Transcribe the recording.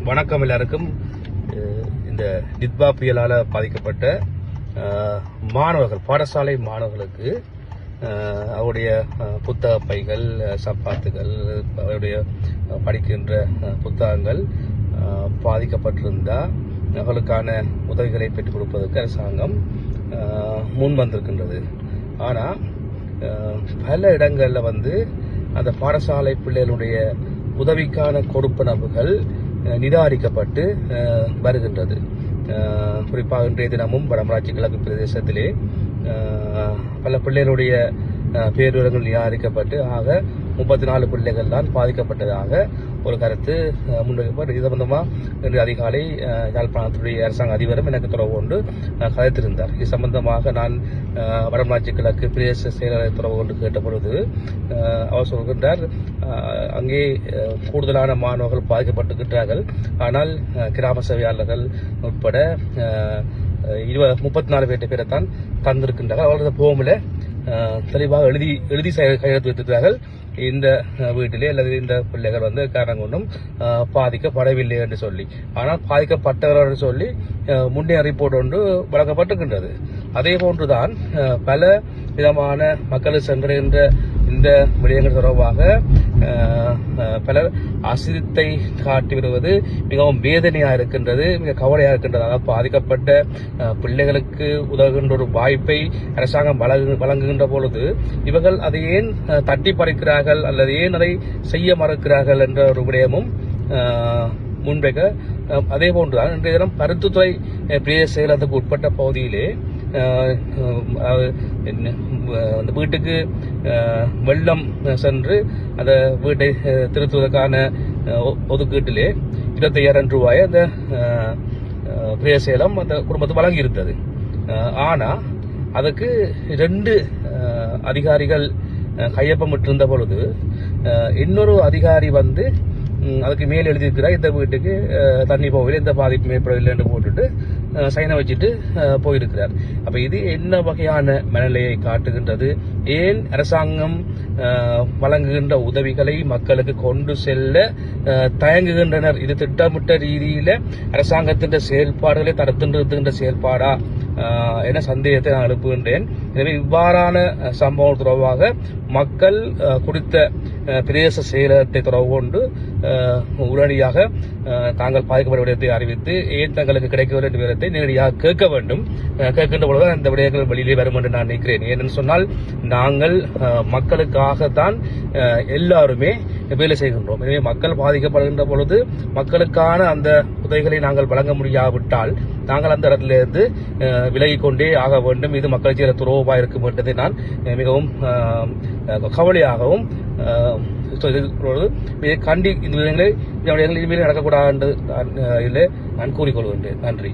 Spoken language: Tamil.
வணக்கம் எல்லாருக்கும். இந்த நித்பா புயலால் பாதிக்கப்பட்ட மாணவர்கள், பாடசாலை மாணவர்களுக்கு அவருடைய புத்தக பைகள், சப்பாத்துகள், அவருடைய படிக்கின்ற புத்தகங்கள் பாதிக்கப்பட்டிருந்தால் அவர்களுக்கான உதவிகளை பெற்றுக் கொடுப்பதற்கு அரசாங்கம் முன் வந்திருக்கின்றது. ஆனால் பல இடங்களில் அந்த பாடசாலை பிள்ளைகளுடைய உதவிக்கான கொடுப்பனவுகள் நிராகரிக்கப்பட்டு வருகின்றது. குறிப்பாக இன்றைய தினமும் வடமராட்சி கிழக்கு பிரதேசத்திலே பல பிள்ளைகளுடைய பேருரங்கள் நிராகரிக்கப்பட்டு ஆக 34 பிள்ளைகள் தான் பாதிக்கப்பட்டதாக ஒரு கருத்து முன்வைக்கப்பட்டு இது சம்பந்தமாக இன்று அதிகாலை யாழ்ப்பாணத்துடைய அரசாங்க அதிபரும் எனக்கு தொடர்பு கொண்டு கதைத்திருந்தார். இது சம்பந்தமாக நான் வடமராட்சி கிழக்கு பிரதேச செயலரை தொடர்பு கொண்டு கேட்டபொழுது அவர் சொல்கின்றார், அங்கே கூடுதலான மாணவர்கள் பாதிக்கப்பட்டிருக்கிறார்கள். ஆனால் கிராம சேவையாளர்கள் உட்பட 34 பேரை தான் தந்திருக்கின்றார்கள். அவர்களது போமில் தெளிவாக எழுதி கையெழுத்து வைத்திருக்கிறார்கள். இந்த வீட்டிலே அல்லது இந்த பிள்ளைகள் காரணம் கொண்டும் பாதிக்கப்படவில்லை என்று சொல்லி. ஆனால் பாதிக்கப்பட்டவர்கள் சொல்லி முன்னே ரிப்போர்ட் ஒன்று வழங்கப்பட்டிருக்கின்றது. அதே போன்றுதான் பல விதமான மக்கள் சென்றடைகின்ற இந்த விடயங்கள் தொடர்பாக பலர் அசிரித்தை காட்டி வருவது மிகவும் வேதனையாக இருக்கின்றது, மிக கவலையாக இருக்கின்றது. பாதிக்கப்பட்ட பிள்ளைகளுக்கு உதவுகின்ற ஒரு வாய்ப்பை அரசாங்கம் வழங்குகின்ற பொழுது இவர்கள் அதை ஏன் தட்டி பறிக்கிறார்கள் அல்லது ஏன் அதை செய்ய மறுக்கிறார்கள் என்ற ஒரு விடயமும் முன்வைக்க. அதே போன்றுதான் இன்றைய தினம் பருத்தித்துறை பிரதேச செயலகத்துக்கு உட்பட்ட பகுதியிலே அந்த வீட்டுக்கு வெள்ளம் சென்று அந்த வீட்டை திருத்துவதற்கான ஒதுக்கீட்டிலே 25,000 ரூபாய் அந்த பிரதேசம் அந்த குடும்பத்தை வழங்கி இருந்தது. ஆனால் அதுக்கு 2 அதிகாரிகள் கையொப்பமிட்டிருந்த பொழுது இன்னொரு அதிகாரி அதுக்கு மேல் எழுதியிருக்கிறார், இந்த வீட்டுக்கு தண்ணி போகவில்லை, இந்த பாதிப்பு ஏற்படவில்லை என்று போட்டுட்டு சைனை வச்சுட்டு போயிருக்கிறார். அப்ப இது என்ன வகையான மனநிலையை காட்டுகின்றது? ஏன் அரசாங்கம் வழங்குகின்ற உதவிகளை மக்களுக்கு கொண்டு செல்ல தயங்குகின்றனர்? இது திட்டமிட்ட ரீதியில அரசாங்கத்தின் செயல்பாடுகளை தடுத்து நிறுத்துகின்ற செயல்பாடா என சந்தேகத்தை நான் எழுப்புகின்றேன். எனவே இவ்வாறான சம்பவம் தொடர்பாக மக்கள் குறித்த பிரதேச செயலகத்தை தொடர்பு கொண்டு உடனடியாக தாங்கள் பாதிக்கப்பட்ட விடயத்தை அறிவித்து ஏன் தங்களுக்கு கிடைக்கவில்லை என்ற விவரத்தை நேரடியாக கேட்க வேண்டும். கேட்கின்ற பொழுது அந்த விடயங்கள் வெளியிலே வரும் என்று நான் நினைக்கிறேன். ஏனென்று சொன்னால் நாங்கள் மக்களுக்காகத்தான் எல்லாருமே வேலை செய்கின்றோம். எனவே மக்கள் பாதிக்கப்படுகின்ற பொழுது மக்களுக்கான அந்த உதவிகளை நாங்கள் வழங்க முடியாவிட்டால் நாங்கள் அந்த இடத்திலிருந்து விலகிக் கொண்டே ஆக வேண்டும். இது மக்கள் செய்கிற துரோகமாக இருக்கும் என்பதை நான் மிகவும் கவலையாகவும் இந்த விடயங்களை இனிமேல் நடக்கக்கூடாது என்று நான் கூறிக்கொள்கின்றேன். நன்றி.